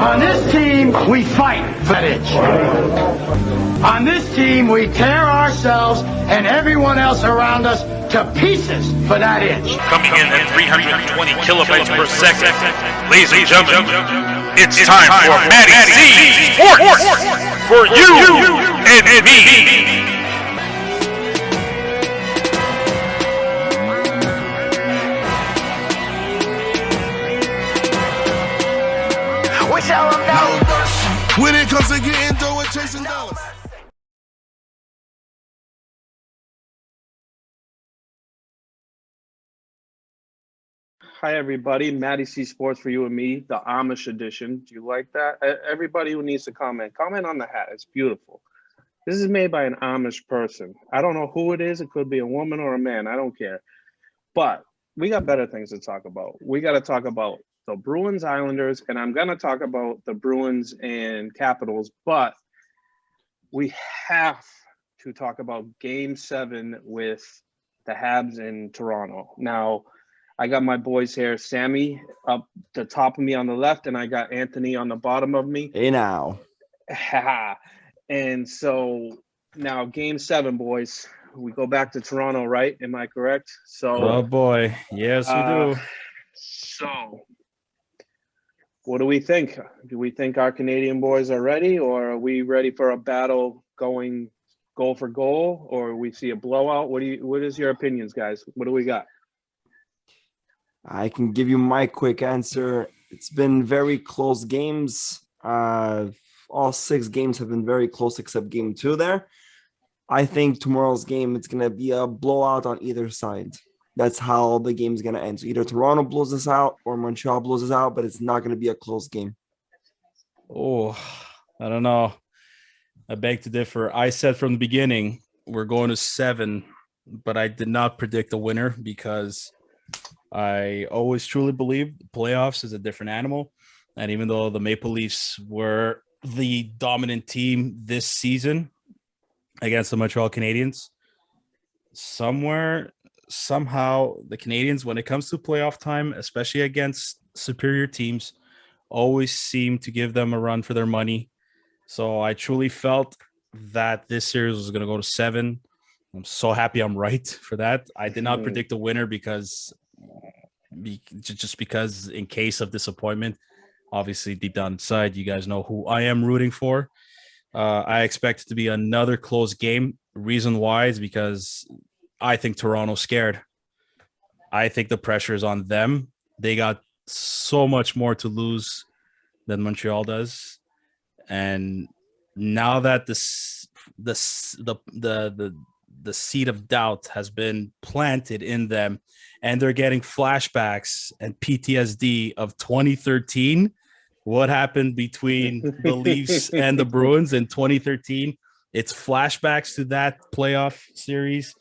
On this team, we fight for that itch. On this team, we tear ourselves and everyone else around us to pieces for that itch. Coming in at 320 kilobytes per second. Ladies and gentlemen, it's time for MattieC Sports for you and me. When it comes to getting dough and chasing dollars. Hi, everybody. MattieC Sports for you and me, the Amish edition. Do you like that? Everybody who needs to comment on the hat. It's beautiful. This is made by an Amish person. I don't know who it is. It could be a woman or a man. I don't care. But we got better things to talk about. We got to talk about the Bruins Islanders, and I'm going to talk about the Bruins and Capitals, but we have to talk about Game 7 with the Habs in Toronto. Now, I got my boys here, Sammy up the top of me on the left, and I got Anthony on the bottom of me. Hey now. And so now Game 7, boys, we go back to Toronto, right? Am I correct? So, oh boy, yes, we do. So, what do we think? Do we think our Canadian boys are ready, or are we ready for a battle going goal for goal, or we see a blowout? What is your opinions, guys? What do we got? I can give you my quick answer. It's been very close games. All 6 games have been very close except game 2 there. I think tomorrow's game, it's going to be a blowout on either side. That's how the game's going to end. So either Toronto blows us out or Montreal blows us out, but it's not going to be a close game. Oh, I don't know. I beg to differ. I said from the beginning, we're going to 7, but I did not predict a winner because I always truly believe the playoffs is a different animal. And even though the Maple Leafs were the dominant team this season against the Montreal Canadiens, somehow the Canadians, when it comes to playoff time, especially against superior teams, always seem to give them a run for their money. So I truly felt that this series was going to go to 7. I'm so happy I'm right for that. I did not predict a winner because in case of disappointment, obviously deep down inside, you guys know who I am rooting for. I expect it to be another close game. Reason why is because I think Toronto's scared. I think the pressure is on them. They got so much more to lose than Montreal does. And now that the seed of doubt has been planted in them and they're getting flashbacks and PTSD of 2013, what happened between the Leafs and the Bruins in 2013, it's flashbacks to that playoff series.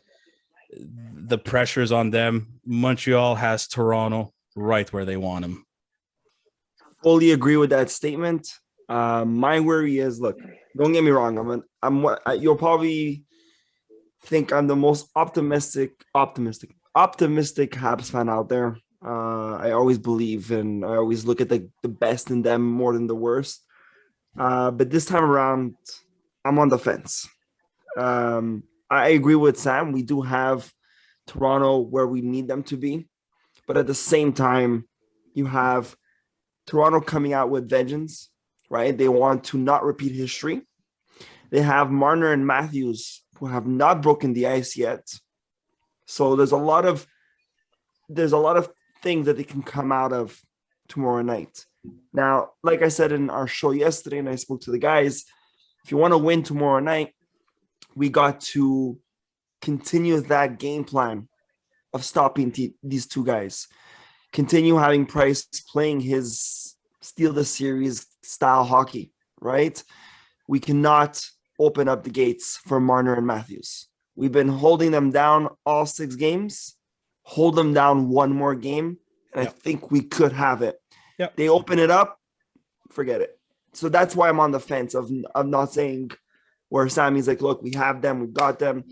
The pressure's on them. Montreal has Toronto right where they want them. Fully agree with that statement. My worry is, look, don't get me wrong. You'll probably think I'm the most optimistic Habs fan out there. I always believe and I always look at the best in them more than the worst. But this time around, I'm on the fence. I agree with Sam. We do have Toronto where we need them to be. But at the same time, you have Toronto coming out with vengeance, right? They want to not repeat history. They have Marner and Matthews who have not broken the ice yet. So there's a lot of things that they can come out of tomorrow night. Now, like I said in our show yesterday, and I spoke to the guys, if you want to win tomorrow night, we got to continue that game plan of stopping these two guys. Continue having Price playing his steal the series style hockey, right? We cannot open up the gates for Marner and Matthews. We've been holding them down all 6 games. Hold them down one more game, and I think we could have it. Yep. They open it up, forget it. So that's why I'm on the fence of not saying where Sammy's like, look, we have them, we've got them.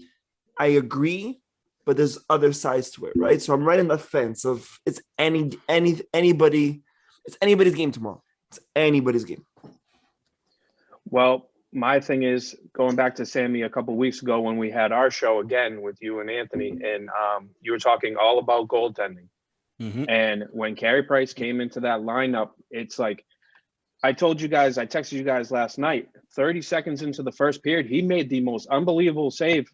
I agree, but there's other sides to it, right? So I'm right in the fence of it's anybody's game tomorrow. It's anybody's game. Well, my thing is going back to Sammy a couple weeks ago when we had our show again with you and Anthony, and you were talking all about goaltending. Mhm. And when Carey Price came into that lineup, it's like I told you guys, I texted you guys last night, 30 seconds into the first period, he made the most unbelievable save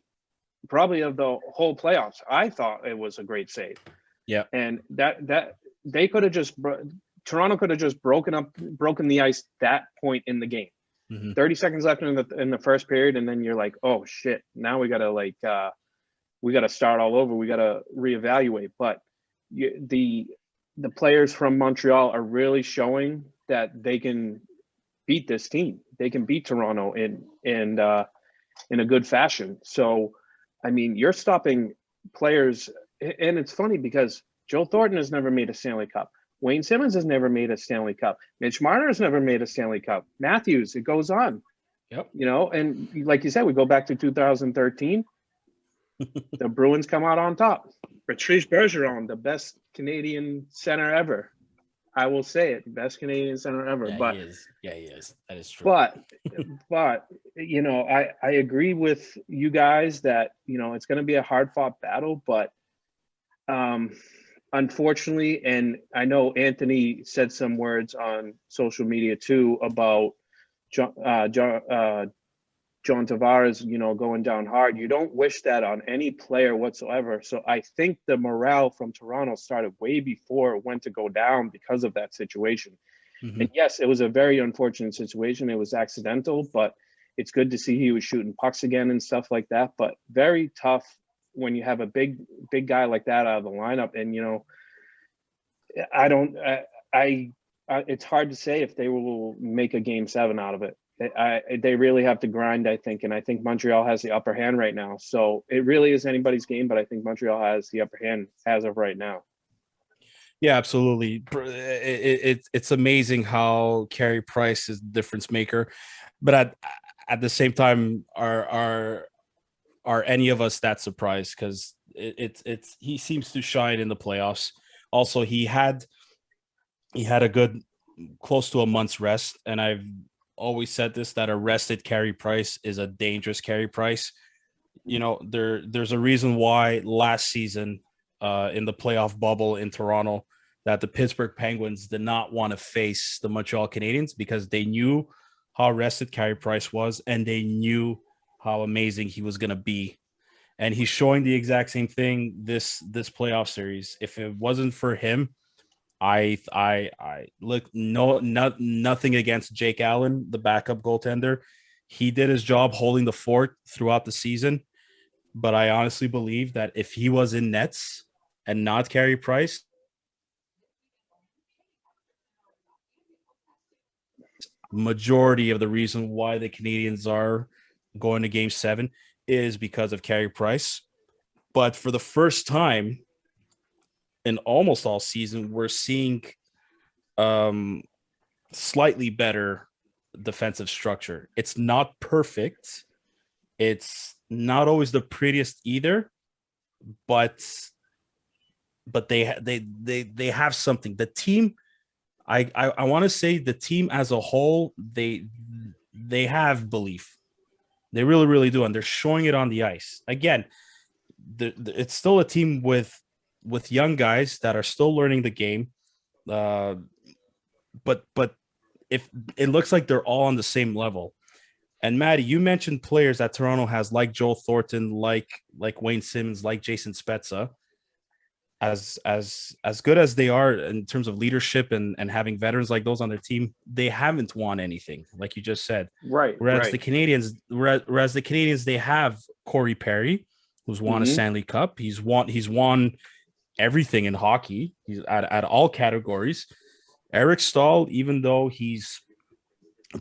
probably of the whole playoffs. I thought it was a great save. Yeah. And that they could have just Toronto could have just broken the ice that point in the game. 30 seconds left in the first period, and then you're like, oh shit, now we gotta start all over. We gotta reevaluate. But the players from Montreal are really showing that they can beat this team. They can beat Toronto in a good fashion. So, I mean, you're stopping players, and it's funny because Joe Thornton has never made a Stanley Cup. Wayne Simmons has never made a Stanley Cup. Mitch Marner has never made a Stanley Cup. Matthews, it goes on. Yep. You know, and like you said, we go back to 2013. The Bruins come out on top. Patrice Bergeron, the best Canadian center ever. I will say it, best Canadian center ever. Yeah, but he is. Yeah, he is. That is true. But you know, I agree with you guys that, you know, it's going to be a hard fought battle, but unfortunately, and I know Anthony said some words on social media too about John Tavares, you know, going down hard. You don't wish that on any player whatsoever. So I think the morale from Toronto started way before it went to go down because of that situation. And yes, it was a very unfortunate situation. It was accidental, but it's good to see he was shooting pucks again and stuff like that. But very tough when you have a big guy like that out of the lineup. And, you know, it's hard to say if they will make a game 7 out of it. They really have to grind, I think. And I think Montreal has the upper hand right now. So it really is anybody's game, but I think Montreal has the upper hand as of right now. Yeah, absolutely. It's amazing how Carey Price is the difference maker. But at the same time, are any of us that surprised? Because it's he seems to shine in the playoffs. Also, he had a good close to a month's rest, and I've always said this, that a rested Carey Price is a dangerous Carey Price. You know, there's a reason why last season in the playoff bubble in Toronto that the Pittsburgh Penguins did not want to face the Montreal Canadiens, because they knew how rested Carey Price was and they knew how amazing he was going to be. And he's showing the exact same thing this playoff series. If it wasn't for him, I look, nothing against Jake Allen, the backup goaltender. He did his job holding the fort throughout the season. But I honestly believe that if he was in nets and not Carey Price, majority of the reason why the Canadians are going to Game 7 is because of Carey Price. But for the first time in almost all season, we're seeing slightly better defensive structure. It's not perfect. It's not always the prettiest either, but they have something. The team, I want to say the team as a whole, they have belief. They really, really do, and they're showing it on the ice. Again, it's still a team with young guys that are still learning the game. But if it looks like they're all on the same level. And Matty, you mentioned players that Toronto has, like Joel Thornton, like Wayne Simmons, like Jason Spezza. As good as they are in terms of leadership and having veterans like those on their team, they haven't won anything, like you just said. Right. Whereas the Canadians, they have Corey Perry, who's won a Stanley Cup. He's won everything in hockey. He's at all categories. Eric Stahl, even though he's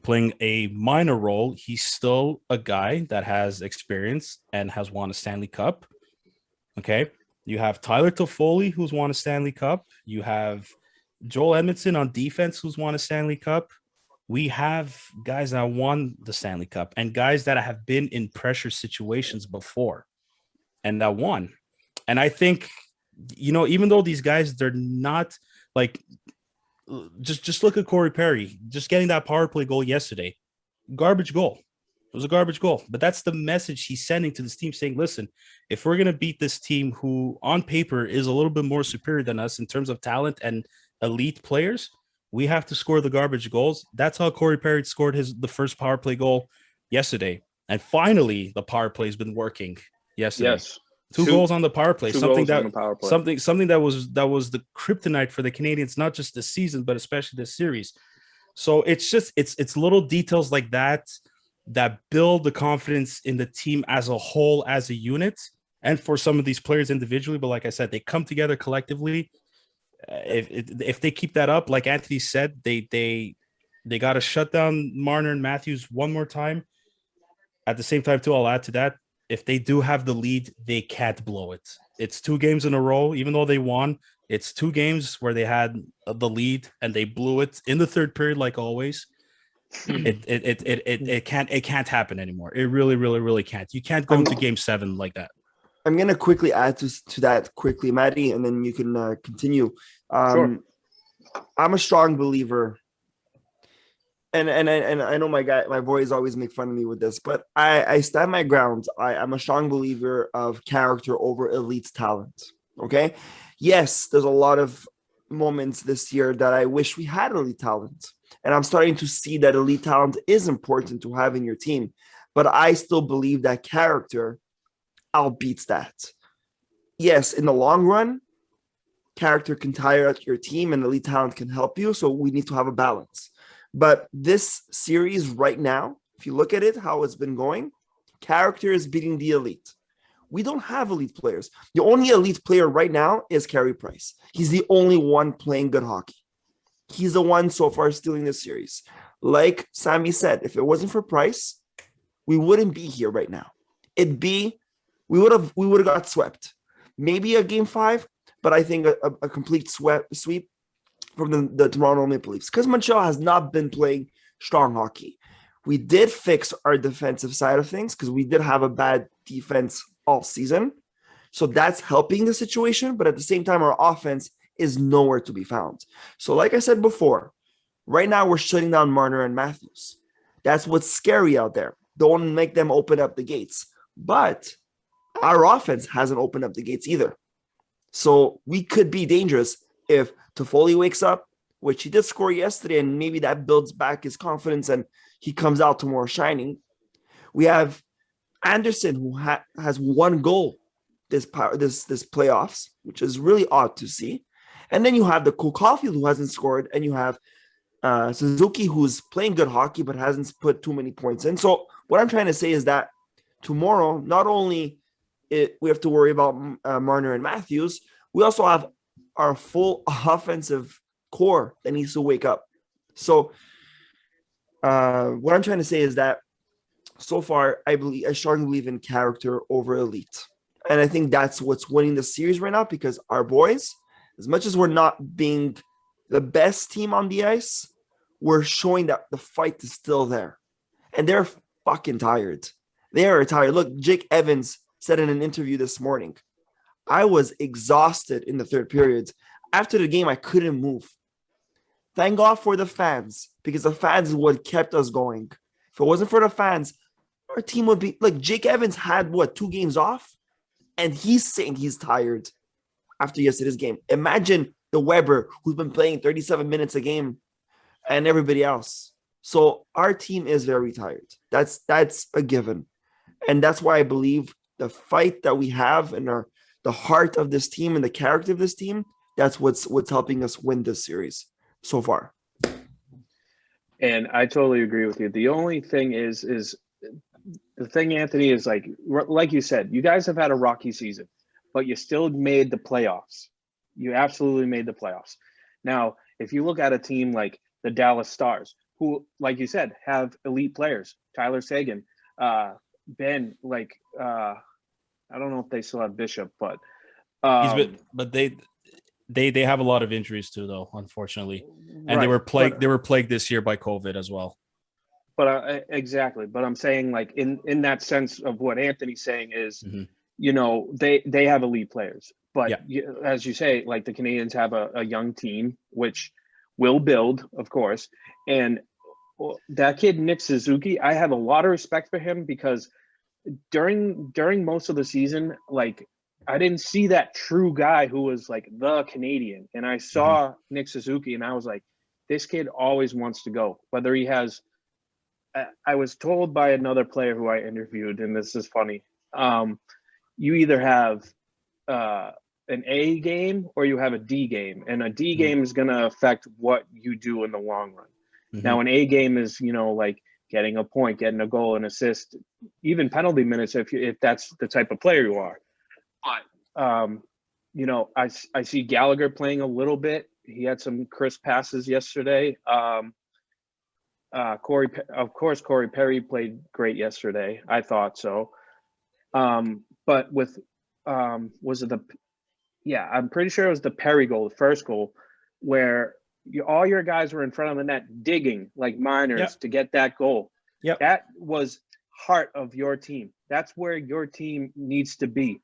playing a minor role, he's still a guy that has experience and has won a Stanley Cup. Okay. You have Tyler Toffoli, who's won a Stanley Cup. You have Joel Edmondson on defense, who's won a Stanley Cup. We have guys that won the Stanley Cup and guys that have been in pressure situations before and that won. And I think, you know, even though these guys, they're not like just look at Corey Perry, just getting that power play goal yesterday. Garbage goal. It was a garbage goal. But that's the message he's sending to this team, saying, listen, if we're going to beat this team who on paper is a little bit more superior than us in terms of talent and elite players, we have to score the garbage goals. That's how Corey Perry scored the first power play goal yesterday. And finally, the power play has been working yesterday. Yes. Two goals on the power play. Something that was the kryptonite for the Canadians, not just this season, but especially this series. So it's little details like that build the confidence in the team as a whole, as a unit, and for some of these players individually. But like I said, they come together collectively. If they keep that up, like Anthony said, they got to shut down Marner and Matthews one more time. At the same time, too, I'll add to that, if they do have the lead, they can't blow it. It's 2 games in a row, even though they won. It's 2 games where they had the lead and they blew it in the third period, like always. It can't happen anymore. It really, really, really can't. You can't go into Game 7 like that. I'm gonna quickly add to that quickly, Matty, and then you can continue. Sure. I'm a strong believer. And I know my boys always make fun of me with this, but I stand my ground. I'm a strong believer of character over elite talent. Okay. Yes, there's a lot of moments this year that I wish we had elite talent. And I'm starting to see that elite talent is important to have in your team. But I still believe that character outbeats that. Yes, in the long run, character can tire out your team and elite talent can help you. So we need to have a balance. But this series right now, if you look at it, how it's been going, character is beating the elite. We don't have elite players. The only elite player right now is Carey Price. He's the only one playing good hockey. He's the one so far stealing this series. Like Sammy said, if it wasn't for Price, we wouldn't be here right now. We would have got swept. Maybe a Game 5, but I think a complete sweep from the Toronto Maple Leafs, because Montreal has not been playing strong hockey. We did fix our defensive side of things because we did have a bad defense all season. So that's helping the situation. But at the same time, our offense is nowhere to be found. So like I said before, right now we're shutting down Marner and Matthews. That's what's scary out there. Don't make them open up the gates. But our offense hasn't opened up the gates either. So we could be dangerous if Toffoli wakes up, which he did score yesterday, and maybe that builds back his confidence and he comes out tomorrow shining. We have Anderson, who has 1 goal this playoffs, which is really odd to see. And then you have the Cole Caulfield, who hasn't scored, and you have Suzuki, who's playing good hockey but hasn't put too many points in. So what I'm trying to say is that tomorrow, not only we have to worry about Marner and Matthews, we also have our full offensive core that needs to wake up. So what I'm trying to say is that so far, I strongly believe in character over elite. And I think that's what's winning the series right now, because our boys, as much as we're not being the best team on the ice, we're showing that the fight is still there. And they're fucking tired. They are tired. Look, Jake Evans said in an interview this morning, I was exhausted in the third period. After the game, I couldn't move. Thank God for the fans, because the fans is what kept us going. If it wasn't for the fans, our team would be like Jake Evans had 2 games off, and he's saying he's tired after yesterday's game. Imagine the Weber, who's been playing 37 minutes a game, and everybody else. So our team is very tired. That's a given. And that's why I believe the fight that we have and the heart of this team and the character of this team, that's what's helping us win this series so far. And I totally agree with you. The only thing is the thing, Anthony, is like you said, you guys have had a rocky season, but you still made the playoffs. You absolutely made the playoffs. Now, if you look at a team like the Dallas Stars, who, like you said, have elite players, Tyler Seguin, Ben, I don't know if they still have Bishop, but they have a lot of injuries too, though, unfortunately, and right. They were plagued this year by COVID as well. But exactly. But I'm saying, like, in that sense of what Anthony's saying is, you know, they have elite players, but as you say, like, the Canadians have a young team, which will build, of course. And that kid, Nick Suzuki, I have a lot of respect for him because during most of the season, like I didn't see that true guy who was like the Canadian. And I saw Nick Suzuki and I was like, this kid always wants to go. Whether he has, I was told by another player who I interviewed, and this is funny. You either have an A game or you have a D game, and a D game is going to affect what you do in the long run. Now, an A game is, like getting a point, getting a goal, an assist, even penalty minutes if that's the type of player you are. But I see Gallagher playing a little bit. He had some crisp passes yesterday. Corey Perry played great yesterday. I thought so. But with I'm pretty sure it was the Perry goal, the first goal, where all your guys were in front of the net digging like miners to get that goal. Yep. That was heart of your team. That's where your team needs to be.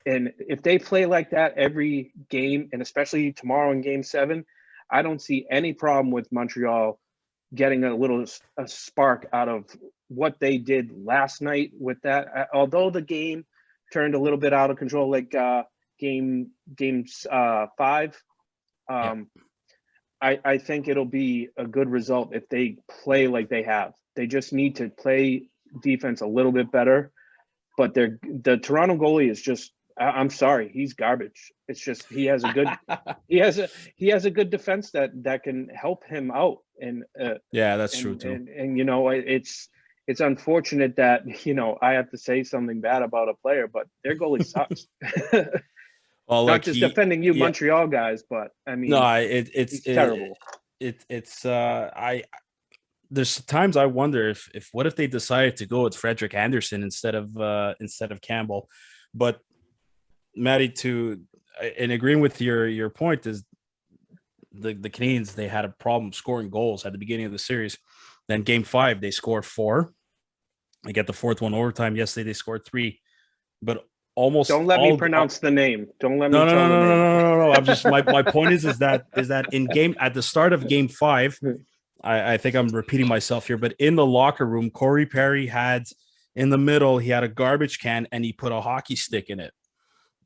And if they play like that every game, and especially tomorrow in Game 7, I don't see any problem with Montreal getting a spark out of what they did last night with that. Although the game turned a little bit out of control, like game 5, I think it'll be a good result if they play like they have. They just need to play defense a little bit better. But the Toronto goalie is just, I'm sorry, he's garbage. It's just he has a good he has a good defense that can help him out. And that's true too. And it's unfortunate that I have to say something bad about a player, but their goalie sucks. Well, not just defending you, Montreal guys, but I mean, no, it's terrible. There's times I wonder if what if they decided to go with Frederick Anderson instead of Campbell. But Matty, in agreeing with your point, is the Canadians, they had a problem scoring goals at the beginning of the series. Then Game 5 they scored 4. They get the 4th one overtime. Yesterday they scored 3, but almost don't let me pronounce the name. Don't let me. No. I'm just my point is that in game at the start of Game 5. I think I'm repeating myself here, but in the locker room, Corey Perry had in the middle, he had a garbage can and he put a hockey stick in it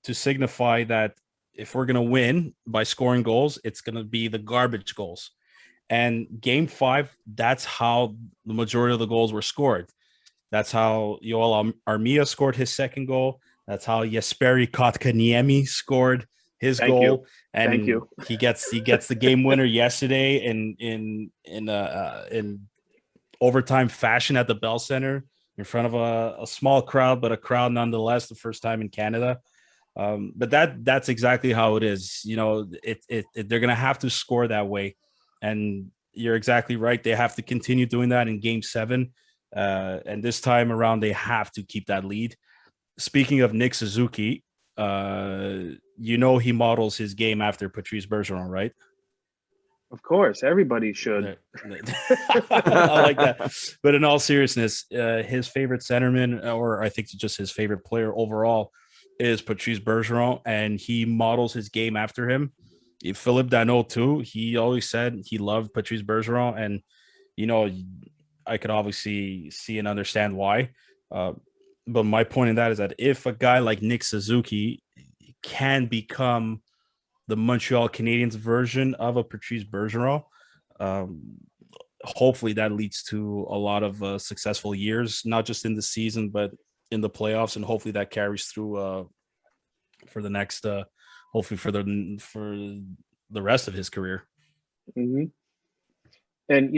to signify that if we're going to win by scoring goals, it's going to be the garbage goals. And Game 5, that's how the majority of the goals were scored. That's how Yoel Armia scored his second goal. That's how Jesperi Kotkaniemi scored his goal. And Thank you. he gets the game winner yesterday in overtime fashion at the Bell Center in front of a small crowd, but a crowd nonetheless. The first time in Canada. But that's exactly how it is. They're gonna have to score that way, and you're exactly right. They have to continue doing that in Game 7, and this time around they have to keep that lead. Speaking of Nick Suzuki, he models his game after Patrice Bergeron, right? Of course, everybody should. I like that. But in all seriousness, his favorite centerman, or I think just his favorite player overall, is Patrice Bergeron, and he models his game after him. Philippe Danault too. He always said he loved Patrice Bergeron, and I could obviously see and understand why. But my point in that is that if a guy like Nick Suzuki can become the Montreal Canadiens version of a Patrice Bergeron, hopefully that leads to a lot of successful years, not just in the season, but in the playoffs, and hopefully that carries through for the next, hopefully for the rest of his career. Mm-hmm. And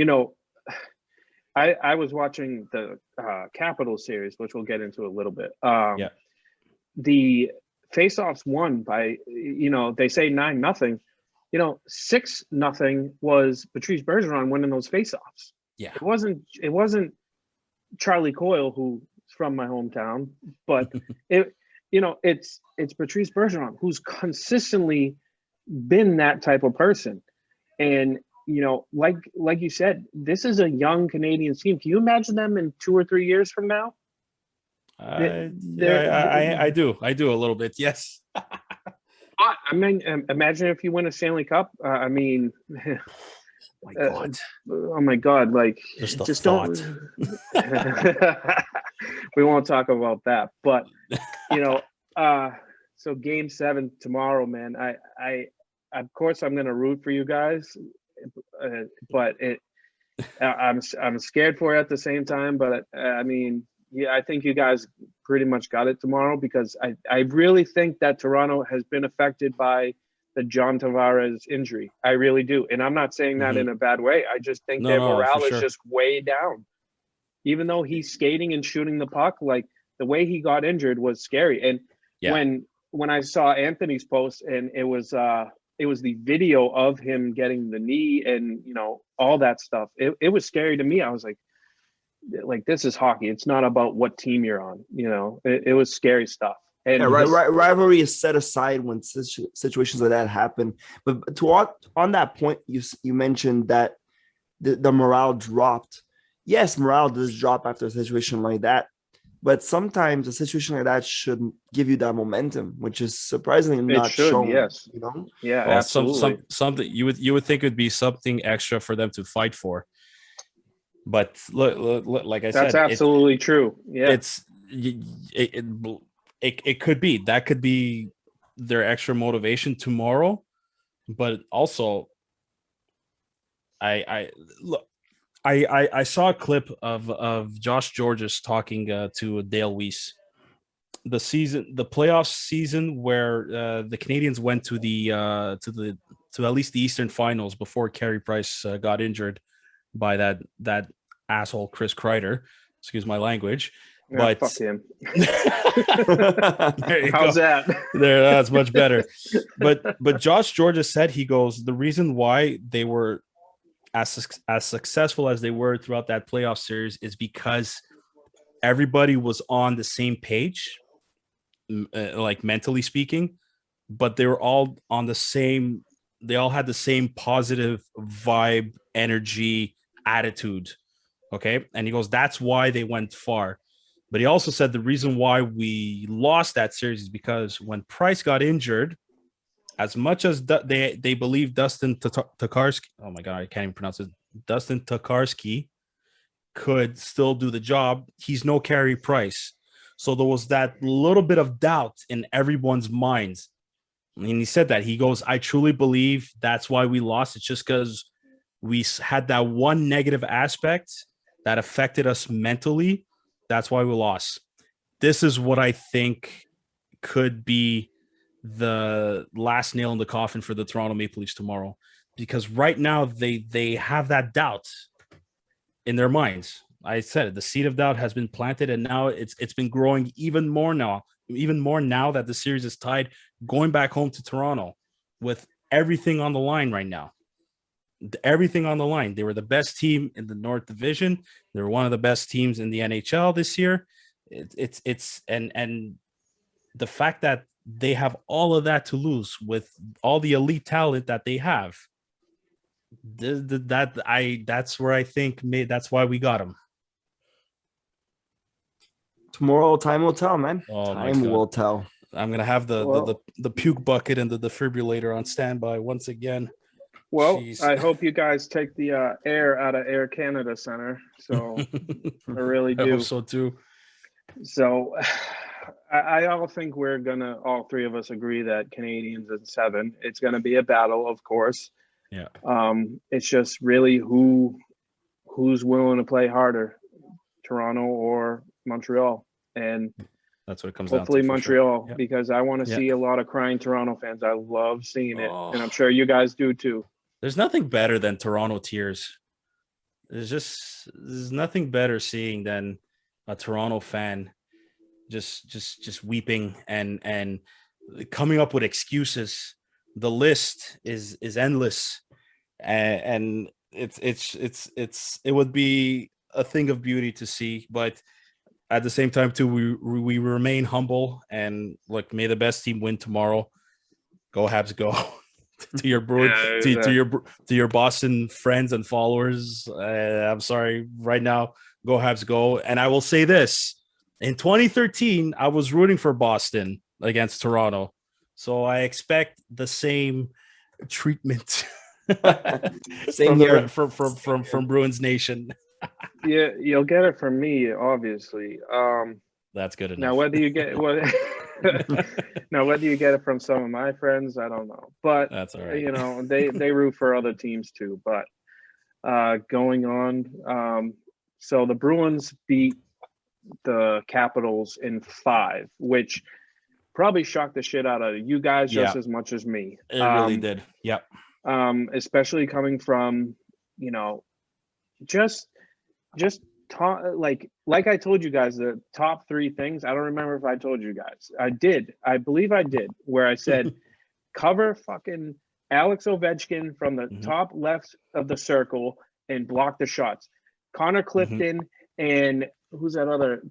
I was watching the Capital series, which we'll get into a little bit. The faceoffs won by, they say 9-0. 6-0 was Patrice Bergeron winning those faceoffs. Yeah, it wasn't Charlie Coyle, who's from my hometown, but it's Patrice Bergeron who's consistently been that type of person. And like you said, this is a young Canadian team. Can you imagine them in 2 or 3 years from now? I do a little bit, yes. I mean, imagine if you win a Stanley Cup. I mean, My God. Oh my God! Like, Just the just thought. don't. We won't talk about that, but you know, so Game 7 tomorrow, man. I of course I'm gonna root for you guys, but I'm scared for it at the same time. But I mean, yeah, I think you guys pretty much got it tomorrow because I really think that Toronto has been affected by the John Tavares injury. I really do. And I'm not saying that in a bad way. I just think their morale is just way down. Even though he's skating and shooting the puck, like the way he got injured was scary. And when I saw Anthony's post and it was the video of him getting the knee and, you know, all that stuff, it was scary to me. I was like, this is hockey. It's not about what team you're on. You know, it was scary stuff. And rivalry is set aside when situations like that happen. But on that point, you mentioned that the morale dropped. Yes, morale does drop after a situation like that. But sometimes a situation like that should give you that momentum, which is surprisingly not shown. Yes, you know. Yeah, well, absolutely. Something you would think it would be something extra for them to fight for. But look like I said, that's absolutely true. Yeah, it could be that could be their extra motivation tomorrow. But also, I saw a clip of Josh Georges talking to Dale Weiss. The playoff season where the Canadians went to at least the Eastern Finals before Carey Price got injured by that asshole Chris Kreider. Excuse my language. Yeah, but fuck him. How's that? That's much better. But Josh Georges said, he goes, the reason why they were as successful as they were throughout that playoff series is because everybody was on the same page, like mentally speaking, but they were all on the same. They all had the same positive vibe, energy, attitude. Okay. And he goes, that's why they went far. But he also said the reason why we lost that series is because when Price got injured, as much as they believe Dustin Tokarski, oh my God, I can't even pronounce it, Dustin Tokarski could still do the job, he's no Carey Price. So there was that little bit of doubt in everyone's minds. And he said that. He goes, I truly believe that's why we lost. It's just because we had that one negative aspect that affected us mentally. That's why we lost. This is what I think could be the last nail in the coffin for the Toronto Maple Leafs tomorrow, because right now they have that doubt in their minds. I said it, the seed of doubt has been planted, and now it's been growing even more now that the series is tied, going back home to Toronto with everything on the line right now. Everything on the line. They were the best team in the North Division. They were one of the best teams in the NHL this year. And the fact that they have all of that to lose with all the elite talent that they have. That's where I think that's why we got them. Tomorrow, time will tell, man. Oh, time will tell. I'm gonna have the puke bucket and the defibrillator on standby once again. Well, Jeez. I hope you guys take the air out of Air Canada Center. So I really do. I hope so too. So I all think we're gonna, all three of us agree that Canadians in 7. It's gonna be a battle, of course. Yeah. It's just really who's willing to play harder, Toronto or Montreal, and that's what it comes hopefully down to. Montreal, sure. because I want to see a lot of crying Toronto fans. I love seeing it, and I'm sure you guys do too. There's nothing better than Toronto tears. There's nothing better seeing than a Toronto fan just weeping and coming up with excuses. The list is endless, and it would be a thing of beauty to see. But at the same time, too, we remain humble and look. May the best team win tomorrow. Go Habs, go! to your to your Boston friends and followers, I'm sorry. Right now, go Habs, go! And I will say this: in 2013, I was rooting for Boston against Toronto, so I expect the same treatment Same from here. from Bruins Nation. Yeah, you'll get it from me, obviously. That's good enough. Now whether you get now whether you get it from some of my friends, I don't know. But That's all right. you know, they root for other teams too. But going on, so the Bruins beat the Capitals in 5, which probably shocked the shit out of you guys just as much as me. It really did. Yep. Especially coming from, you know, just like I told you guys the top 3 things. I don't remember if I told you guys. I believe I did, where I said cover fucking Alex Ovechkin from the top left of the circle and block the shots. Connor Clifton and who's that other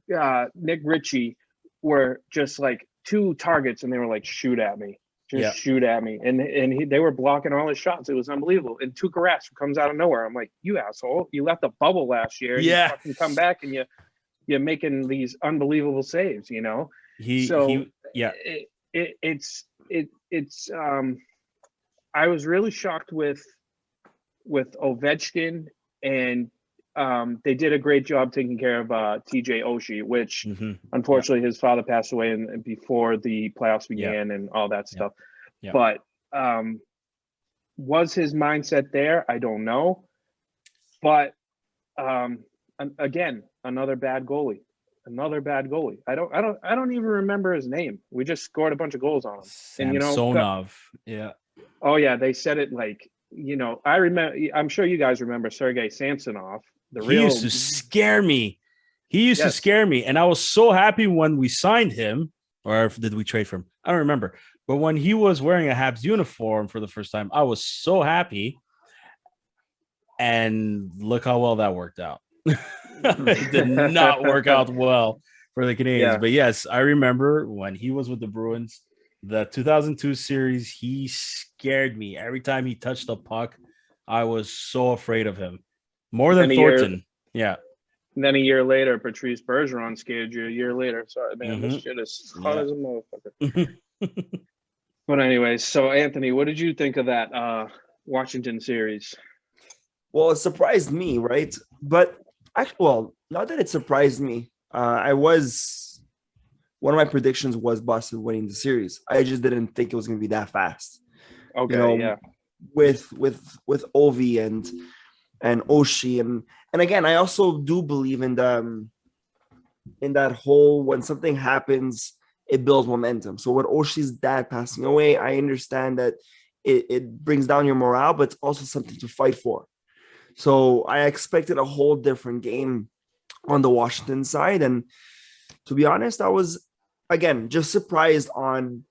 Nick Ritchie were just like 2 targets, and they were like, shoot at me. Shoot at me. And they were blocking all his shots. It was unbelievable. And Tuukka Rask comes out of nowhere. I'm like, you asshole. You left the bubble last year. Yeah. You fucking come back and you're making these unbelievable saves, you know? It's I was really shocked with Ovechkin, and they did a great job taking care of TJ Oshie, which unfortunately his father passed away and before the playoffs began and all that stuff. But was his mindset there? I don't know. But again, another bad goalie. I don't even remember his name. We just scored a bunch of goals on him. Samsonov. Oh yeah, they said it like, you know, I remember. I'm sure you guys remember Sergei Samsonov. He used to scare me. To scare me, and I was so happy when we signed him. Or did we trade for him? I don't remember. But when he was wearing a Habs uniform for the first time, I was so happy. And look how well that worked out. It did not work out well for the Canadians. But yes, I remember when he was with the Bruins, the 2002 series, he scared me. Every time he touched the puck, I was so afraid of him. More than Thornton. And then a year later, Patrice Bergeron scared you a year later. Sorry, man. This shit is hot as a motherfucker. But anyways, so Anthony, what did you think of that Washington series? Well, it surprised me, right? But not that it surprised me. One of my predictions was Boston winning the series. I just didn't think it was going to be that fast. Okay, with Ovi and Oshie and again, I also do believe in that whole, when something happens, it builds momentum. So with Oshie's dad passing away, I understand that it brings down your morale, but it's also something to fight for. So I expected a whole different game on the Washington side, and to be honest, I was again just surprised on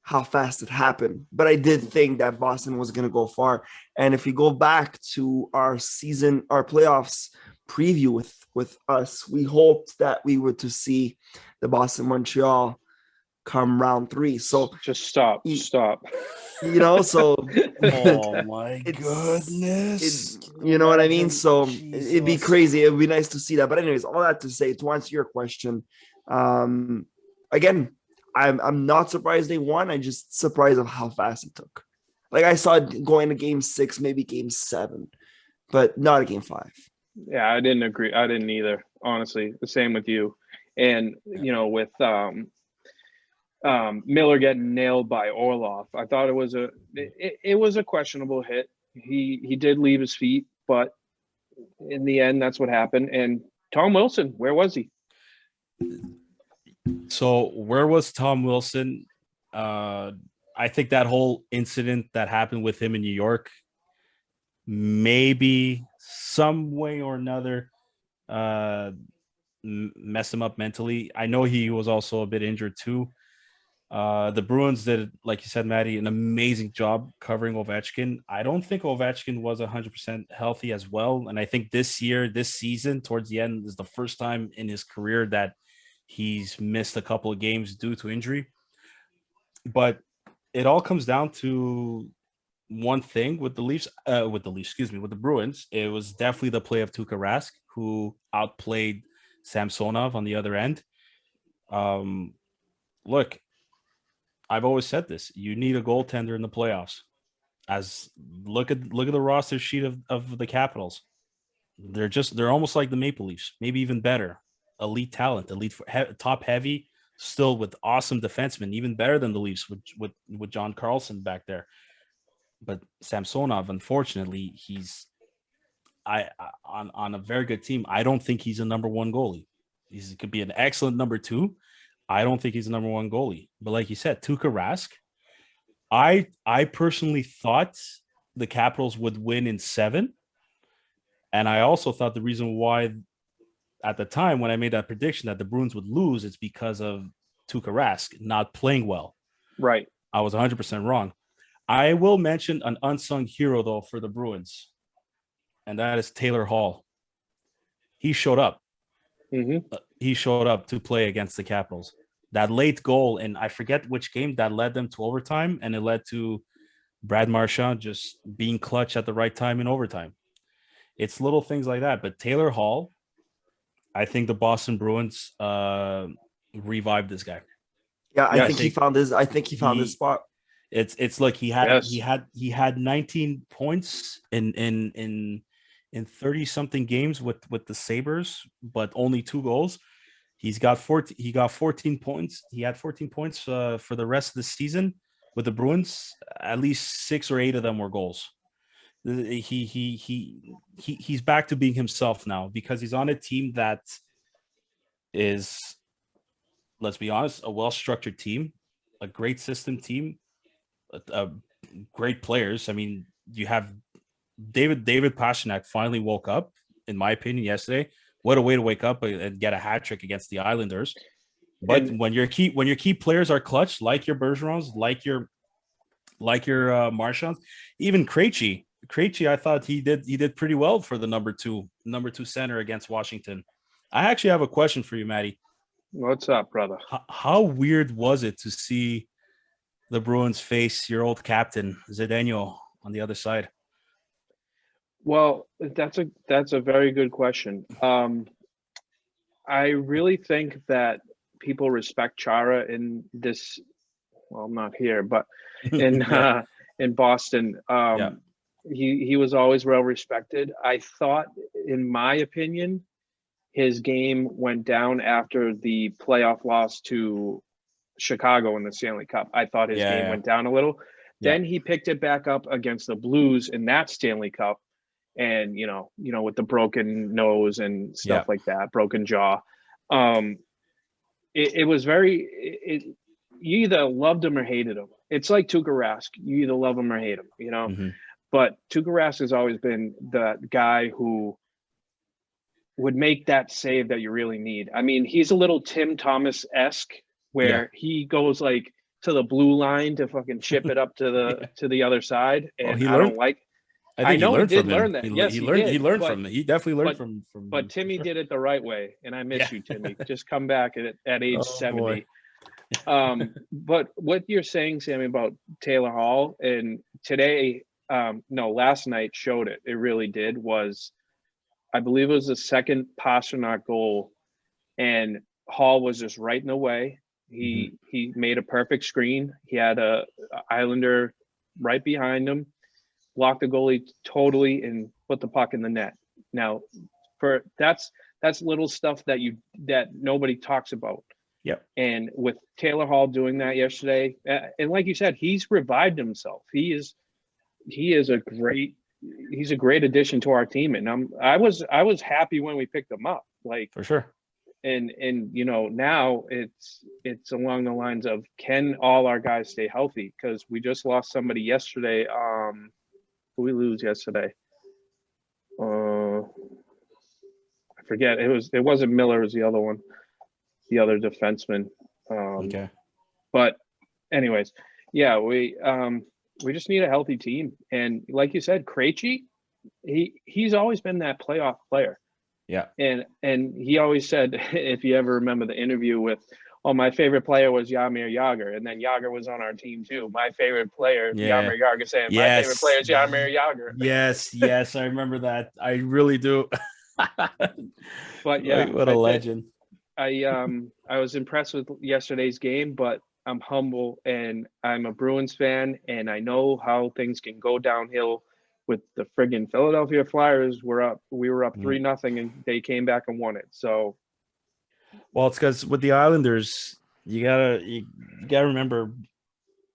how fast it happened. But I did think that Boston was going to go far. And if you go back to our playoffs preview with us, we hoped that we were to see the Boston Montreal come round 3. So just stop. You know, so oh my goodness. You know what I mean? So it'd be crazy. It'd be nice to see that. But anyways, all that to say, to answer your question, again, I'm not surprised they won. I'm just surprised of how fast it took. Like I saw it going to game 6, maybe game 7, but not a game 5. Yeah, I didn't agree. I didn't either. Honestly, the same with you. And you know, with Miller getting nailed by Orlov, I thought it was a questionable hit. He did leave his feet, but in the end, that's what happened. And Tom Wilson, where was he? So where was Tom Wilson? I think that whole incident that happened with him in New York, maybe some way or another, messed him up mentally. I know he was also a bit injured too. The Bruins did, like you said, Matty, an amazing job covering Ovechkin. I don't think Ovechkin was 100% healthy as well. And I think this season, towards the end, is the first time in his career that he's missed a couple of games due to injury. But it all comes down to one thing with the Bruins. It was definitely the play of Tuukka Rask, who outplayed Samsonov on the other end. Look, I've always said this. You need a goaltender in the playoffs. As look at the roster sheet of the Capitals. They're almost like the Maple Leafs, maybe even better. Elite talent, top heavy, still with awesome defensemen, even better than the Leafs with John Carlson back there. But Samsonov, unfortunately, he's on a very good team. I don't think he's a number one goalie. He could be an excellent number two. I don't think he's a number one goalie. But like you said, Tuukka Rask, I personally thought the Capitals would win in 7. And I also thought the reason why at the time when I made that prediction that the Bruins would lose, it's because of Tuukka Rask not playing well. Right. I was 100% wrong. I will mention an unsung hero, though, for the Bruins, and that is Taylor Hall. He showed up. Mm-hmm. He showed up to play against the Capitals. That late goal, and I forget which game, that led them to overtime, and it led to Brad Marchand just being clutch at the right time in overtime. It's little things like that. But Taylor Hall, I think the Boston Bruins revived this guy. Yeah, I think he found his spot. It's like he had 19 points in 30 something games with the Sabres, but only 2 goals. He got 14 points. He had 14 points for the rest of the season with the Bruins. At least 6 or 8 of them were goals. He's back to being himself now because he's on a team that is, let's be honest, a well-structured team, a great system team, great players. I mean, you have David Pastrnak finally woke up, in my opinion, yesterday. What a way to wake up and get a hat trick against the Islanders. But when your key players are clutch, like your Bergerons, like your Marchands, even Krejci, I thought he did pretty well for the number two center against Washington. I actually have a question for you, Matty. What's up, brother? How weird was it to see the Bruins face your old captain Zdeno on the other side? Well, that's a very good question. I really think that people respect Chara in this. Well, I'm not here, but in in Boston, he was always well respected. I thought, in my opinion, his game went down after the playoff loss to Chicago in the Stanley Cup. I thought his game went down a little. Then he picked it back up against the Blues in that Stanley Cup. And, you know, with the broken nose and stuff like that, broken jaw. It was you either loved him or hated him. It's like Tuukka Rask. You either love him or hate him, you know. Mm-hmm. But Tuukka Rask has always been the guy who would make that save that you really need. I mean, he's a little Tim Thomas-esque where he goes like to the blue line to fucking chip it up to the other side. And I don't like. I know he did learn that. Yes, he learned from it. He definitely learned from. But Timmy did it the right way, and I miss you, Timmy. Just come back at age 70. But what you're saying, Sammy, about Taylor Hall, and today, last night showed it. It really did. I believe it was the second Pastrnak goal, and Hall was just right in the way. He made a perfect screen. He had a Islander right behind him. Blocked the goalie totally and put the puck in the net. Now, that's little stuff that nobody talks about. Yep. And with Taylor Hall doing that yesterday, and like you said, he's revived himself. He is a great addition to our team, and I was happy when we picked him up, like for sure. And now it's along the lines of, can all our guys stay healthy? Because we just lost somebody yesterday. Who we lose yesterday? I forget. It wasn't Miller. It was the other one, the other defenseman. Okay. But anyways, we just need a healthy team. And like you said, Krejci, he's always been that playoff player. Yeah. And he always said, if you ever remember the interview with, my favorite player was Jaromir Jagr, and then Jagr was on our team too. My favorite player, Jaromir Jagr, saying, my favorite player is Jaromir Jagr. Yes, I remember that. I really do. But yeah, what a legend. I was impressed with yesterday's game, but I'm humble, and I'm a Bruins fan, and I know how things can go downhill with the friggin' Philadelphia Flyers. We were up 3-0, and they came back and won it. So, Well, it's because with the Islanders, you gotta remember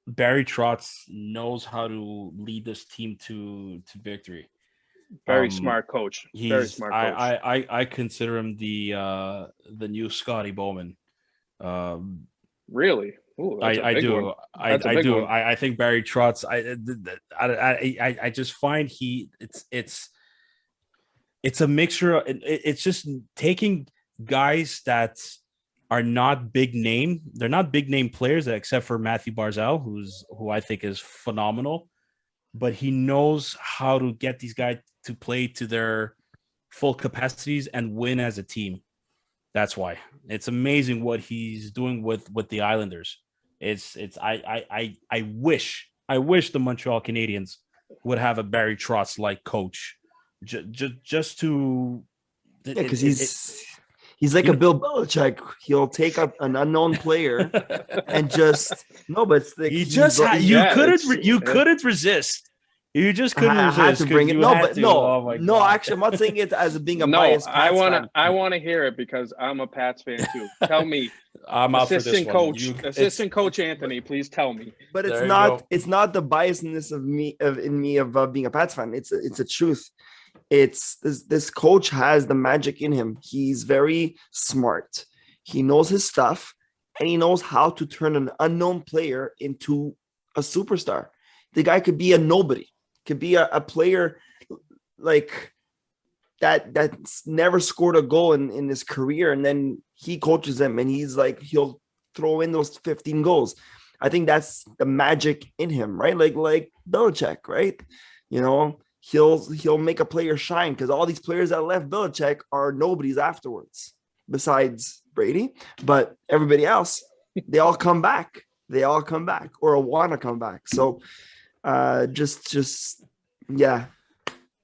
Barry Trotz knows how to lead this team to victory. very smart coach. Very He's smart coach. I consider him the new Scotty Bowman. Really? Ooh, that's a I big do. one. I That's a big do. one. I think Barry Trotz. I just find it's a mixture. It's just taking guys that are not big name. They're not big name players, except for Matthew Barzal, who I think is phenomenal. But he knows how to get these guys to play to their full capacities and win as a team. That's why it's amazing what he's doing with the Islanders. I wish the Montreal Canadiens would have a Barry Trotz like coach, just to because he's like a Bill Belichick. He'll take up an unknown player and just no, but it's like you just you couldn't resist. You just couldn't resist. I had to bring it. No, but Oh no. Actually, I'm not saying it as being a biased. I want to hear it because I'm a Pats fan too. Tell me, I'm assistant coach Anthony, please tell me. But it's not the biasness of being a Pats fan. It's a truth. It's this coach has the magic in him. He's very smart. He knows his stuff, and he knows how to turn an unknown player into a superstar. The guy could be a nobody, could be a player like that's never scored a goal in his career, and then he coaches them, and he'll throw in those 15 goals. I think that's the magic in him, right? Like Belichick, right? You know, he'll make a player shine because all these players that left Belichick are nobodies afterwards, besides Brady. But everybody else, they all come back. They all come back or want to come back. So, yeah.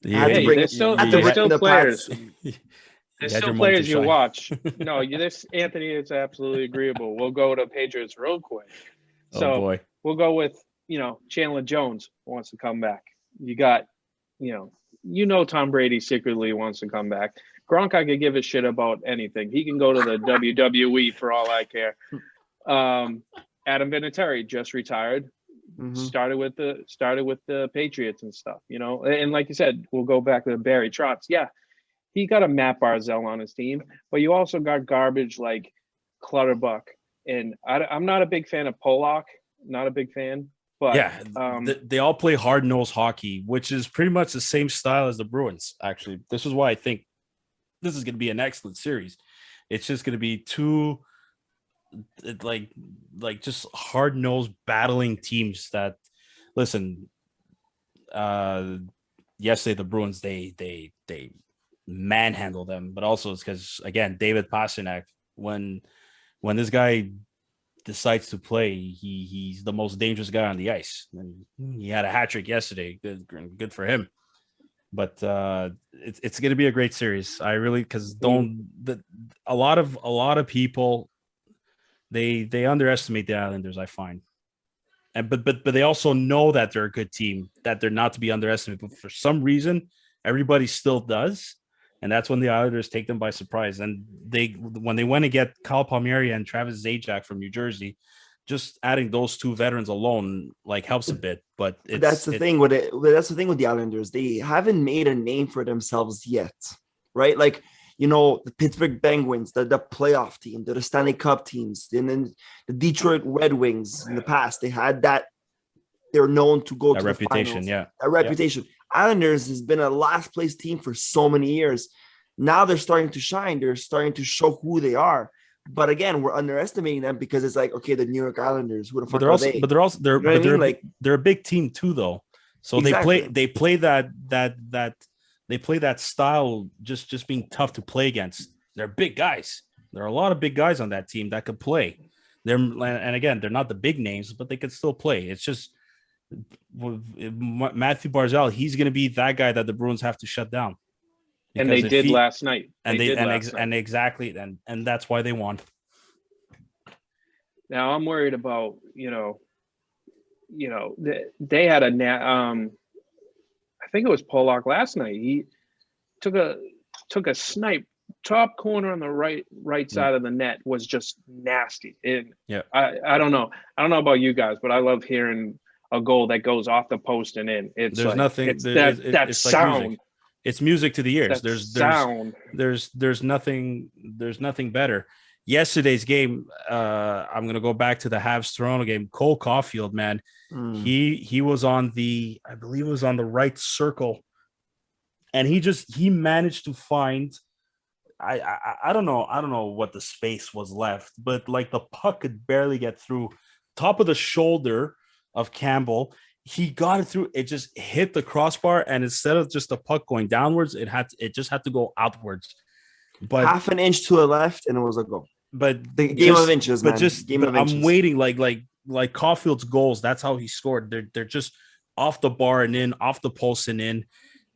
There's still players. There's still players you watch. No, this Anthony is absolutely agreeable. We'll go to Patriots real quick. So boy. We'll go with Chandler Jones wants to come back. You got Tom Brady secretly wants to come back. Gronk, I could give a shit about anything. He can go to the WWE for all I care. Adam Vinatieri just retired. Mm-hmm. Started with the Patriots and stuff, And like you said, we'll go back to Barry Trotz. Yeah, he got a Matt Barzal on his team, but you also got garbage like Clutterbuck. And I'm not a big fan of Pollock. Not a big fan. But yeah, they all play hard-nosed hockey, which is pretty much the same style as the Bruins, actually. This is why I think this is going to be an excellent series. It's just going to be two like just hard-nosed battling teams that listen. Yesterday the Bruins they manhandle them, but also it's because again David Pastrnak when this guy decides to play, he's the most dangerous guy on the ice, and he had a hat trick yesterday. Good for him. But it's going to be a great series. I really because a lot of people they underestimate the Islanders. I find, and but they also know that they're a good team, that they're not to be underestimated. But for some reason, everybody still does. And that's when the Islanders take them by surprise. And when they went to get Kyle Palmieri and Travis Zajac from New Jersey, just adding those two veterans alone helps a bit. But that's the thing with it. That's the thing with the Islanders. They haven't made a name for themselves yet, right? The Pittsburgh Penguins, the playoff team, the Stanley Cup teams, and then the Detroit Red Wings in the past. They had that. They're known to go to reputation, the finals. A reputation. Yeah. Islanders has been a last place team for so many years. Now they're starting to shine. They're starting to show who they are. But again, we're underestimating them because it's like, okay, the New York Islanders. Who the fuck are they? But they're a big team too, though. So exactly. they play that style, just being tough to play against. They're big guys. There are a lot of big guys on that team that could play. And again, they're not the big names, but they could still play. It's just Matthew Barzal, he's going to be that guy that the Bruins have to shut down. And they did last night. And exactly, and that's why they won. Now I'm worried about, they had I think it was Pollock last night. He took a snipe top corner on the right side of the net, was just nasty. And Yeah. I don't know. I don't know about you guys, but I love hearing a goal that goes off the post and in. It's There's like, nothing. it's that It's like sound. music. It's music to the ears. That sound. There's nothing better. Yesterday's game, I'm gonna go back to the Habs Toronto game. Cole Caulfield, man, he was on I believe it was on the right circle, and he managed to find. I don't know what the space was left, but like the puck could barely get through top of the shoulder of Campbell. He got it through. It just hit the crossbar, and instead of just the puck going downwards, it just had to go outwards. But half an inch to the left, and it was a goal. But the game of inches, man. I'm waiting like Caulfield's goals. That's how he scored. They're just off the bar and in, off the post and in.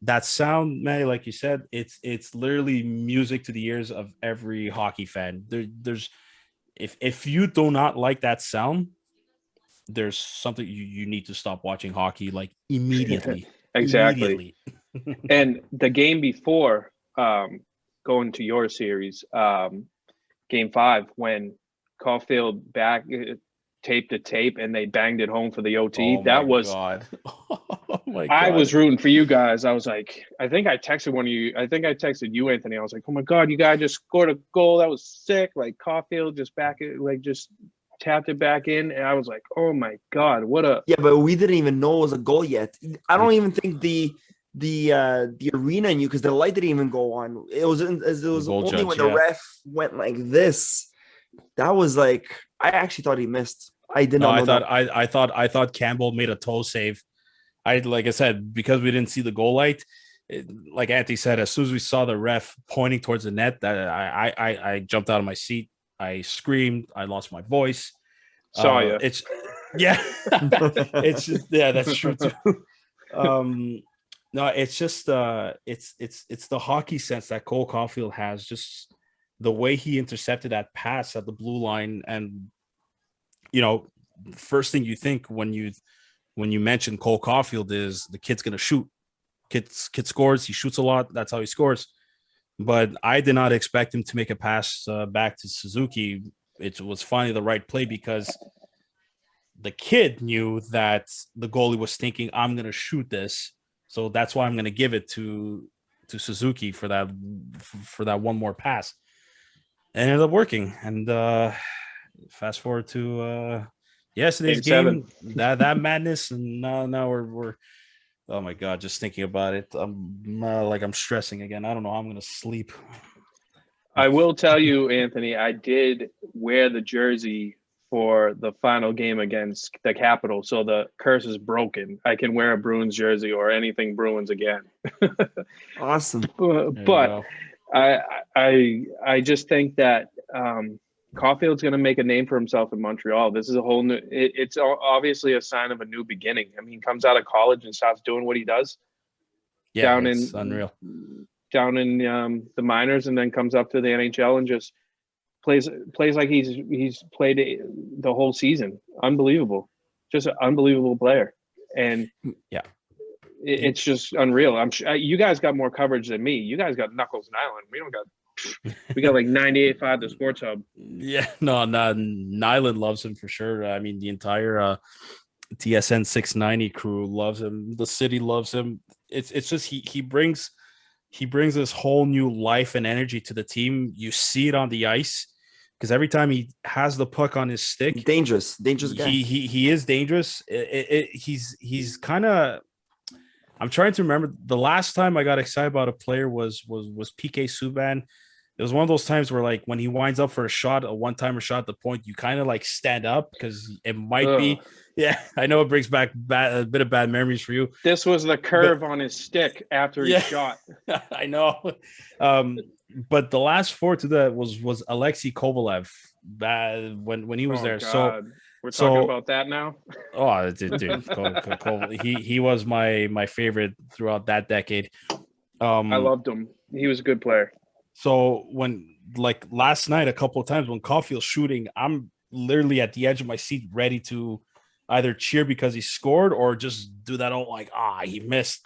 That sound, Matty, like you said, it's literally music to the ears of every hockey fan. There's if you do not like that sound, there's something you need to stop watching hockey like immediately. Exactly. And the game before, going to your series, Game 5, when Caulfield back taped the tape and they banged it home for the OT. Oh my God. I was rooting for you guys. I was like, I think I texted you, Anthony. I was like, oh my God, you guys just scored a goal. That was sick. Like Caulfield just tapped it back in. And I was like, oh my God, yeah, but we didn't even know it was a goal yet. I don't even think the arena knew, because the light didn't even go on. It was only judge, when the ref went like this. That was like, I actually thought he missed. I did not know I thought Campbell made a toe save. Like I said, because we didn't see the goal light, like Anthony said, as soon as we saw the ref pointing towards the net, that I jumped out of my seat. I screamed. I lost my voice. Saw you. It's just, that's true too. No, it's just it's the hockey sense that Cole Caulfield has. Just the way he intercepted that pass at the blue line, and first thing you think when you mention Cole Caulfield is the kid's gonna shoot. Kid scores. He shoots a lot. That's how he scores. But I did not expect him to make a pass back to Suzuki. It was finally the right play, because the kid knew that the goalie was thinking, I'm gonna shoot this. So that's why I'm going to give it to Suzuki for that one more pass. And it ended up working. And fast forward to yesterday's game, that madness, and now we're oh my God, just thinking about it, I'm stressing again. I don't know how I'm going to sleep. I will tell you, Anthony, I did wear the jersey for the final game against the Capitals, so the curse is broken. I can wear a Bruins jersey or anything Bruins again. Awesome. But I just think that Caulfield's going to make a name for himself in Montreal. This is a whole new. It's obviously a sign of a new beginning. I mean, he comes out of college and starts doing what he does. Yeah, it's unreal. Down in the minors, and then comes up to the NHL and just plays like he's played the whole season. Unbelievable. Just an unbelievable player. And yeah, it's just unreal. I'm sure you guys got more coverage than me. You guys got Knuckles and Island. We got like 98.5 the Sports Hub. Yeah, no, Nyland loves him for sure. I mean, the entire TSN 690 crew loves him. The city loves him. It's just he brings this whole new life and energy to the team. You see it on the ice, because every time he has the puck on his stick, dangerous guy. He is dangerous. He's kind of. I'm trying to remember the last time I got excited about a player was PK Subban. It was one of those times where, like, when he winds up for a one-timer shot at the point, you kind of like stand up, because it might be. Yeah, I know it brings back a bit of bad memories for you. This was the curve on his stick after he shot. I know. But the last four to that was Alexei Kovalev when he was there. God. So we're talking about that now. Oh, dude, he was my favorite throughout that decade. I loved him. He was a good player. So when, like, last night, a couple of times when Caulfield's shooting, I'm literally at the edge of my seat, ready to either cheer because he scored or just do that all like, he missed.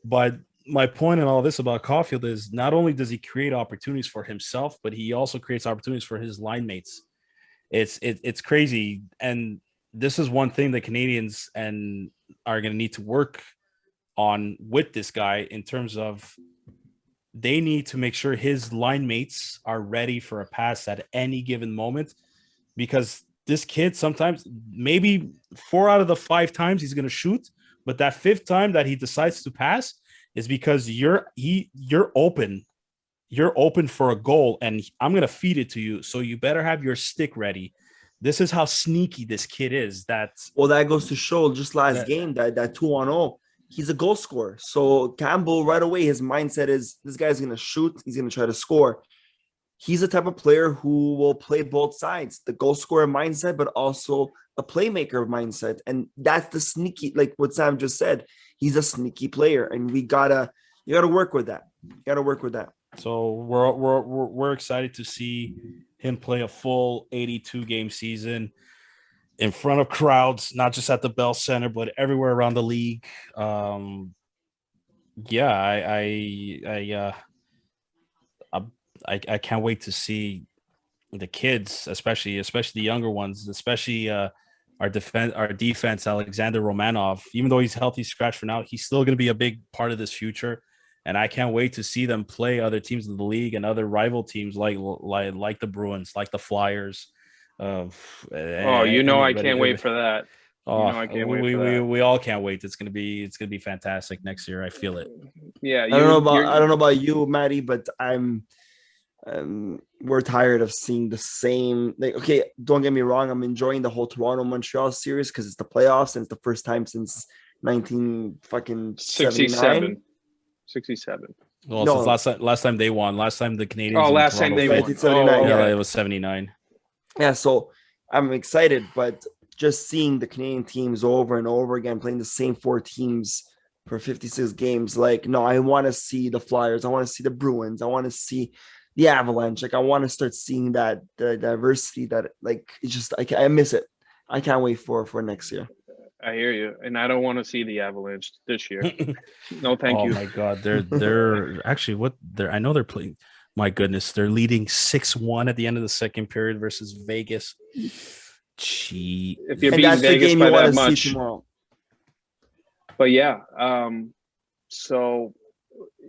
But my point in all this about Caulfield is not only does he create opportunities for himself, but he also creates opportunities for his line mates. It's crazy. And this is one thing the Canadians and are going to need to work on with this guy in terms of they need to make sure his line mates are ready for a pass at any given moment, because this kid sometimes, maybe 4 out of the 5 times he's going to shoot, but that 5th time that he decides to pass is because you're open. You're open for a goal, and I'm going to feed it to you. So you better have your stick ready. This is how sneaky this kid is. That goes to show just last game that 2-on-0, he's a goal scorer. So Campbell, right away, his mindset is this guy's going to shoot. He's going to try to score. He's the type of player who will play both sides, the goal scorer mindset, but also a playmaker mindset. And that's the sneaky, like what Sam just said. He's a sneaky player, and you gotta work with that. You gotta work with that. So we're excited to see him play a full 82 game season in front of crowds, not just at the Bell Center, but everywhere around the league. I can't wait to see the kids, especially the younger ones, especially our defense, Alexander Romanov. Even though he's healthy scratch for now, he's still going to be a big part of this future. And I can't wait to see them play other teams in the league and other rival teams like the Bruins, like the Flyers. I can't wait for that. I can't wait for that. We all can't wait. It's gonna be fantastic next year. I feel it. Yeah, I don't know about you, Matty, but we're tired of seeing the same. Like, okay, don't get me wrong. I'm enjoying the whole Toronto Montreal series because it's the playoffs and it's the first time since 1967. 67. Well, no. Since last time they won. Last time the Canadians. Last time they won. 1979. Yeah, it was 79. Yeah, so I'm excited, but just seeing the Canadian teams over and over again playing the same 4 teams for 56 games, like, no, I want to see the Flyers. I want to see the Bruins. I want to see the Avalanche. Like, I want to start seeing that the diversity that, like, it's just I miss it. I can't wait for next year. I hear you, and I don't want to see the Avalanche this year. No, thank you. Oh my God, they're actually I know they're playing. My goodness, they're leading 6-1 at the end of the second period versus Vegas. Gee, if you're beating Vegas by that much. But yeah, so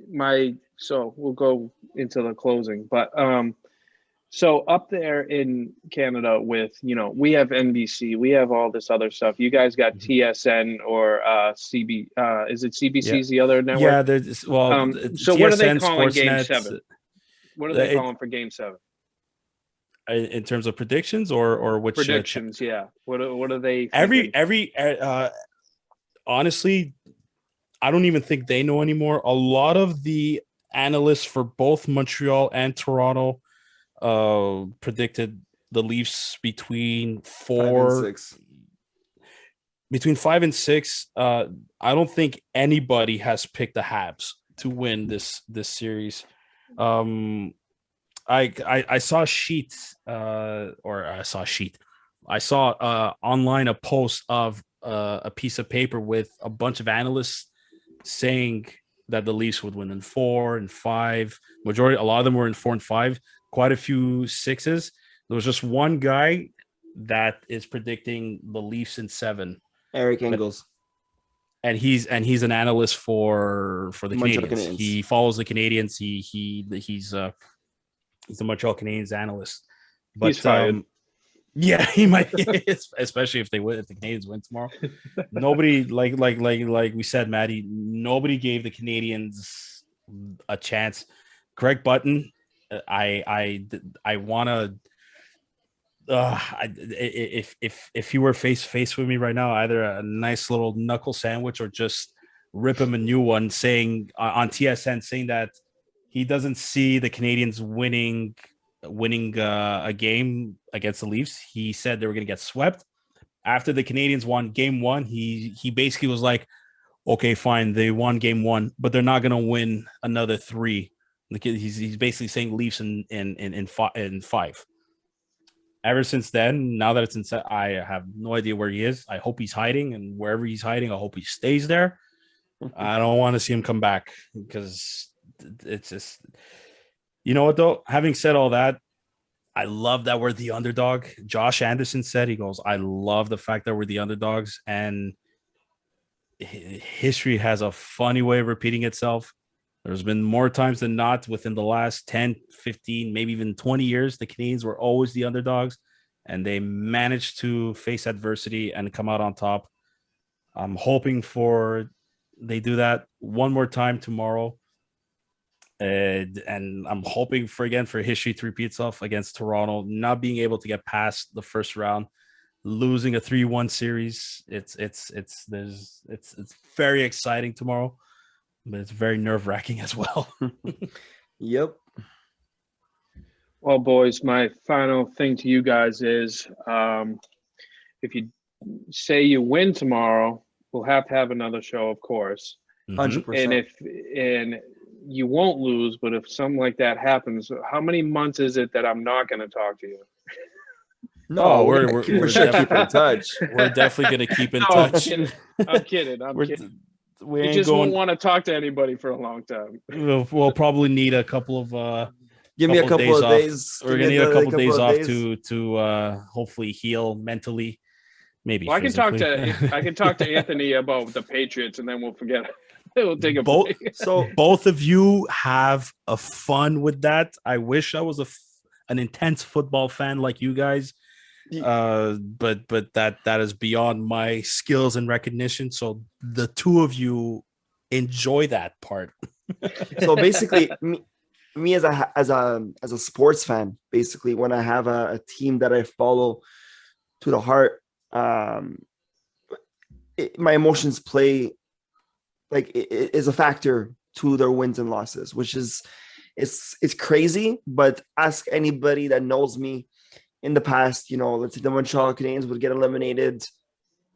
we'll go into the closing, but so up there in Canada with, we have NBC, we have all this other stuff. You guys got TSN or CB, is it CBC's the other network? Yeah, there's so TSN, what are they calling Game 7? What are they calling for Game 7? In terms of predictions or which predictions? Yeah. What are they thinking? Every honestly, I don't even think they know anymore. A lot of the analysts for both Montreal and Toronto predicted the Leafs between 5 and 6. I don't think anybody has picked the Habs to win this series. I saw a sheet I saw online a post of a piece of paper with a bunch of analysts saying that the Leafs would win in 4 and 5. A lot of them were in 4 and 5. Quite a few 6s. There was just one guy that is predicting the Leafs in 7. Eric Engels. And he's an analyst for the Canadians. He follows the Canadians. He's a Montreal Canadiens analyst. But he's fired. Yeah, he might, especially if the Canadians win tomorrow. Nobody, like we said, Matty, nobody gave the Canadians a chance. Greg Button, I want to. If he were face to face with me right now, either a nice little knuckle sandwich or just rip him a new one, saying on TSN, saying that he doesn't see the Canadians winning a game against the Leafs. He said they were going to get swept. After the Canadians won game 1, he basically was like, okay, fine, they won game 1, but they're not going to win another 3. He's basically saying Leafs in 5. ever since then, now that it's in, I have no idea where he is. I hope he's hiding, and wherever he's hiding, I hope he stays there. I don't want to see him come back because it's just, you know what though? Having said all that, I love that we're the underdog. Josh Anderson said, he goes, I love the fact that we're the underdogs, and history has a funny way of repeating itself. There's been more times than not within the last 10, 15, maybe even 20 years, the Canadians were always the underdogs, and they managed to face adversity and come out on top. I'm hoping for they do that one more time tomorrow. And I'm hoping for history to repeat itself against Toronto, not being able to get past the first round, losing a 3-1 series. It's very exciting tomorrow, but it's very nerve-wracking as well. Yep. Well, boys, my final thing to you guys is if you say you win tomorrow, we'll have to have another show, of course. 100%. And you won't lose, but if something like that happens, how many months is it that I'm not going to talk to you? No, we're keeping in touch. We're definitely going to keep in touch. I'm kidding. We just won't want to talk to anybody for a long time. We'll probably need a couple of give me a couple of days. We're gonna need a couple of days off to hopefully heal mentally. Maybe. Well, I can talk to Anthony about the Patriots, and then we'll forget. We'll take a both. break. So both of you have a fun with that. I wish I was an intense football fan like you guys. But that is beyond my skills and recognition. So the two of you enjoy that part. So basically, me as a sports fan, basically, when I have a team that I follow to the heart, my emotions play it is a factor to their wins and losses, which is it's crazy. But ask anybody that knows me. In the past, let's say the Montreal Canadiens would get eliminated.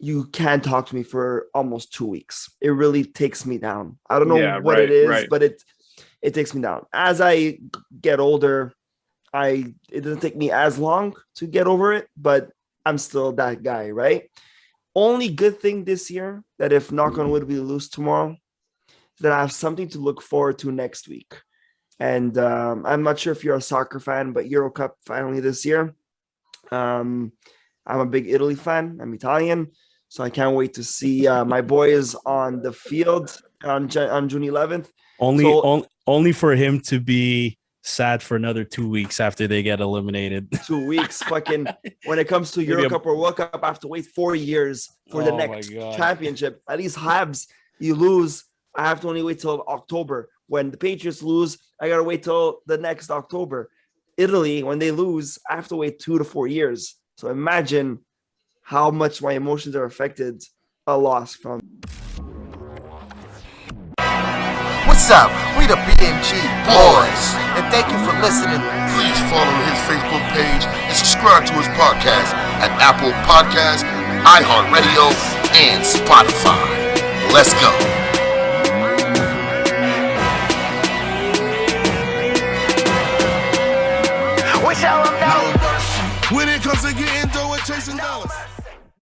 You can't talk to me for almost 2 weeks. It really takes me down. I don't know what it is, but it takes me down. As I get older, it doesn't take me as long to get over it, but I'm still that guy, right? Only good thing this year that if knock on wood we lose tomorrow, is that I have something to look forward to next week. And I'm not sure if you're a soccer fan, but Euro Cup finally this year. I'm a big Italy fan. I'm Italian, so I can't wait to see my boys on the field on June 11th. Only for him to be sad for another 2 weeks after they get eliminated. 2 weeks, fucking. When it comes to Euro Cup or World Cup, I have to wait 4 years for the next championship. At least Habs, you lose. I have to only wait till October. When the Patriots lose, I gotta wait till the next October. Italy, when they lose, I have to wait 2 to 4 years. So imagine how much my emotions are affected a loss from. What's up? We the BMG Boys, and thank you for listening. Please follow his Facebook page and subscribe to his podcast at Apple Podcasts, iHeartRadio, and Spotify. Let's go. We tell them no. When it comes to getting dough and chasing dollars.